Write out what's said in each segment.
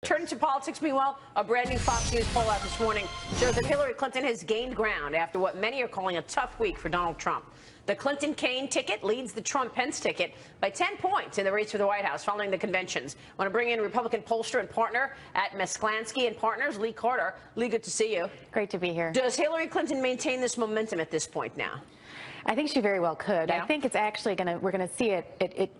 Turning to politics, meanwhile, a brand new Fox News poll out this morning shows that Hillary Clinton has gained ground after what many are calling a tough week for Donald Trump. The Clinton-Kaine ticket leads the Trump-Pence ticket by 10 points in the race for the White House following the conventions. I want to bring in Republican pollster and partner at Mesklansky and Partners, Lee Carter. Lee, good to see you. Great to be here. Does Hillary Clinton maintain this momentum at this point now? I think she very well could. Yeah. I think it's actually we're going to see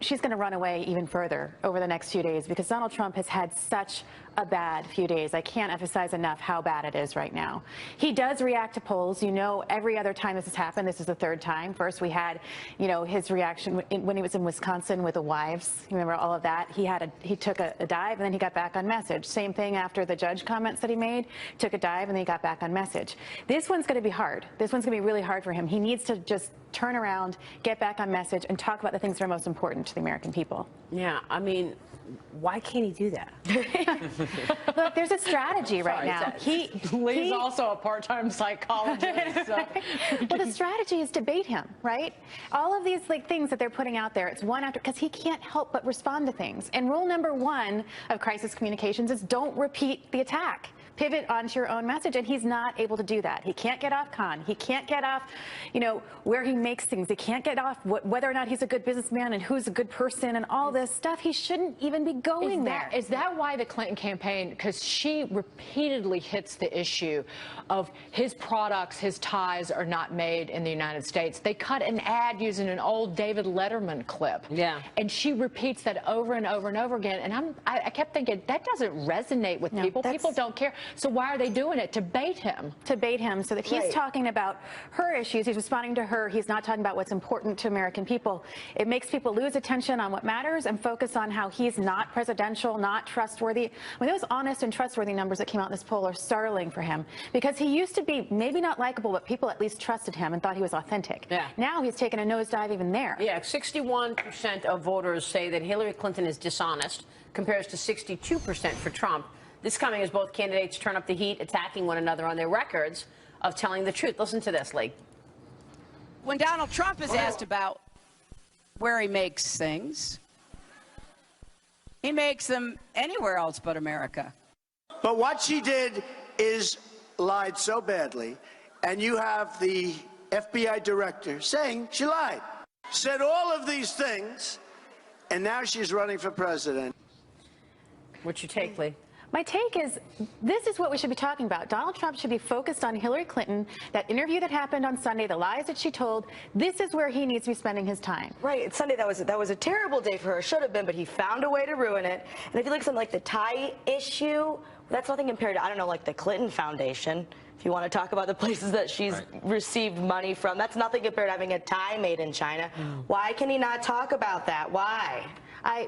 she's going to run away even further over the next few days because Donald Trump has had such a bad few days. I can't emphasize enough how bad it is right now. He does react to polls. You know, every other time this has happened, this is the third time. First, we had, his reaction when he was in Wisconsin with the wives. You remember all of that? He took a dive and then he got back on message. Same thing after the judge comments that he made. Took a dive and then he got back on message. This one's going to be hard. This one's going to be really hard for him. He needs to just turn around, get back on message, and talk about the things that are most important to the American people. Yeah, I mean, why can't he do that? Look, there's a strategy right now. Lee's also a part-time psychologist. So. Well, the strategy is to bait him, right? All of these things that they're putting out there, it's one after, because he can't help but respond to things. And rule number one of crisis communications is don't repeat the attack. Pivot onto your own message, and he's not able to do that. He can't get off Khan. He can't get off, where he makes things. He can't get off whether or not he's a good businessman and who's a good person and all this stuff. He shouldn't even be going there. Is that why the Clinton campaign, because she repeatedly hits the issue of his products, his ties are not made in the United States. They cut an ad using an old David Letterman clip. Yeah. And she repeats that over and over and over again. And I kept thinking, that doesn't resonate with people. People don't care. So why are they doing it? To bait him. To bait him so that he's talking about her issues. He's responding to her. He's not talking about what's important to American people. It makes people lose attention on what matters and focus on how he's not presidential, not trustworthy. I mean, those honest and trustworthy numbers that came out in this poll are startling for him because he used to be maybe not likable, but people at least trusted him and thought he was authentic. Yeah. Now he's taken a nosedive even there. Yeah, 61% of voters say that Hillary Clinton is dishonest, compares to 62% for Trump. This coming as both candidates turn up the heat, attacking one another on their records of telling the truth. Listen to this, Lee. When Donald Trump is asked about where he makes things, he makes them anywhere else but America. But what she did is lied so badly, and you have the FBI director saying she lied. Said all of these things, and now she's running for president. What's your take, Lee? My take is this is what we should be talking about. Donald Trump should be focused on Hillary Clinton, that interview that happened on Sunday, the lies that she told. This is where he needs to be spending his time. Right. It's Sunday. That was a terrible day for her. Should have been, but he found a way to ruin it. And I feel like something like the tie issue, that's nothing compared to, I don't know, like the Clinton Foundation. If you want to talk about the places that she's received money from, that's nothing compared to having a tie made in China. Why can he not talk about that? Why?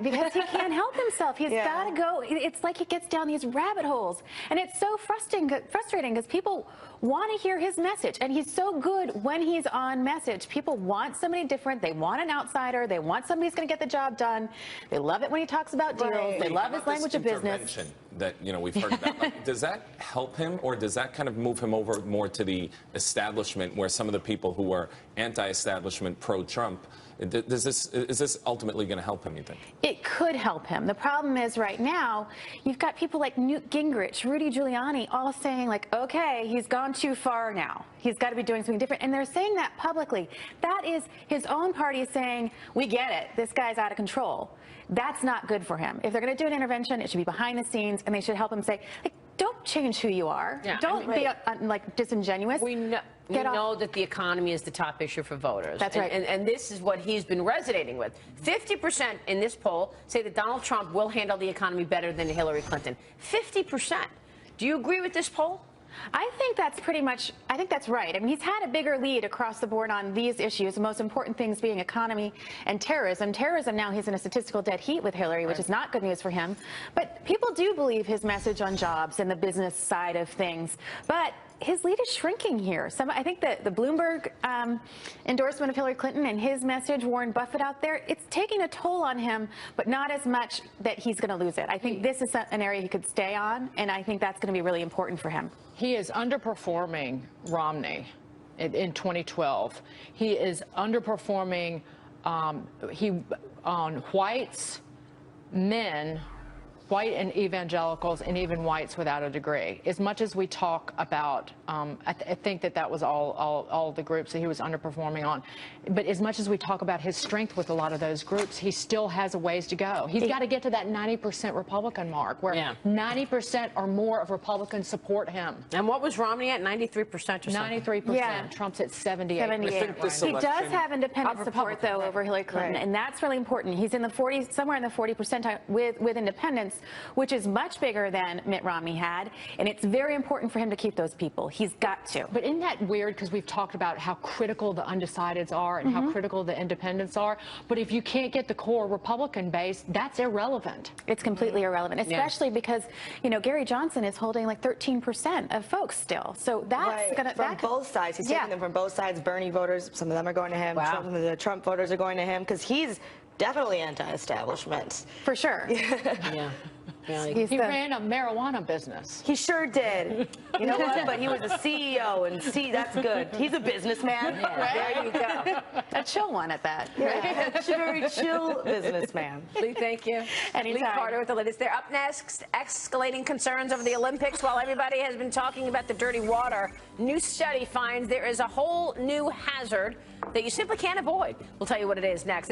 Because he can't help himself. He's got to go. It's like he gets down these rabbit holes. And it's so frustrating because people want to hear his message. And he's so good when he's on message. People want somebody different. They want an outsider. They want somebody who's going to get the job done. They love it when he talks about deals. They love his language of business. That we've heard about. Like, does that help him, or does that kind of move him over more to the establishment, where some of the people who are anti-establishment, pro-Trump? Is this ultimately going to help him, you think? It could help him. The problem is right now, you've got people like Newt Gingrich, Rudy Giuliani, all saying like, okay, he's gone too far now. He's got to be doing something different. And they're saying that publicly. That is his own party saying, we get it. This guy's out of control. That's not good for him. If they're going to do an intervention, it should be behind the scenes, and they should help him say, like, don't change who you are. Yeah, don't be like disingenuous. We know that the economy is the top issue for voters. That's right. And this is what he's been resonating with. 50% in this poll say that Donald Trump will handle the economy better than Hillary Clinton. 50%. Do you agree with this poll? I think that's right. I mean, he's had a bigger lead across the board on these issues, the most important things being economy and terrorism. Terrorism, now he's in a statistical dead heat with Hillary, which is not good news for him. But people do believe his message on jobs and the business side of things. But his lead is shrinking here. I think the Bloomberg endorsement of Hillary Clinton and his message, Warren Buffett out there, it's taking a toll on him, but not as much that he's going to lose it. I think this is an area he could stay on, and I think that's going to be really important for him. He is underperforming Romney in 2012. He is underperforming on whites, men, white and evangelicals and even whites without a degree. As much as we talk about, I think that was all the groups that he was underperforming on. But as much as we talk about his strength with a lot of those groups, he still has a ways to go. He's got to get to that 90% Republican mark, where 90% or more of Republicans support him. And what was Romney at? 93% or something? 93%. Yeah. Trump's at 78%. He does have independent support, though, over Hillary Clinton, and that's really important. He's in the 40, somewhere in the 40 percentile with independents, which is much bigger than Mitt Romney had, and it's very important for him to keep those people. He's got to. But isn't that weird? Because we've talked about how critical the undecideds are and how critical the independents are. But if you can't get the core Republican base, that's irrelevant. It's completely irrelevant, especially because, you know, Gary Johnson is holding like 13% of folks still. So that's going to... From both sides. He's taking them from both sides. Bernie voters, some of them are going to him. Wow. Some of the Trump voters are going to him because he's definitely anti-establishment. For sure. Yeah. He ran a marijuana business. He sure did. You know what? But he was a CEO, and that's good. He's a businessman. There you go. A chill one at that. Yeah, a very chill businessman. Lee, thank you. Anytime. Lee Carter with the latest. They're up next. Escalating concerns over the Olympics while everybody has been talking about the dirty water. New study finds there is a whole new hazard that you simply can't avoid. We'll tell you what it is next.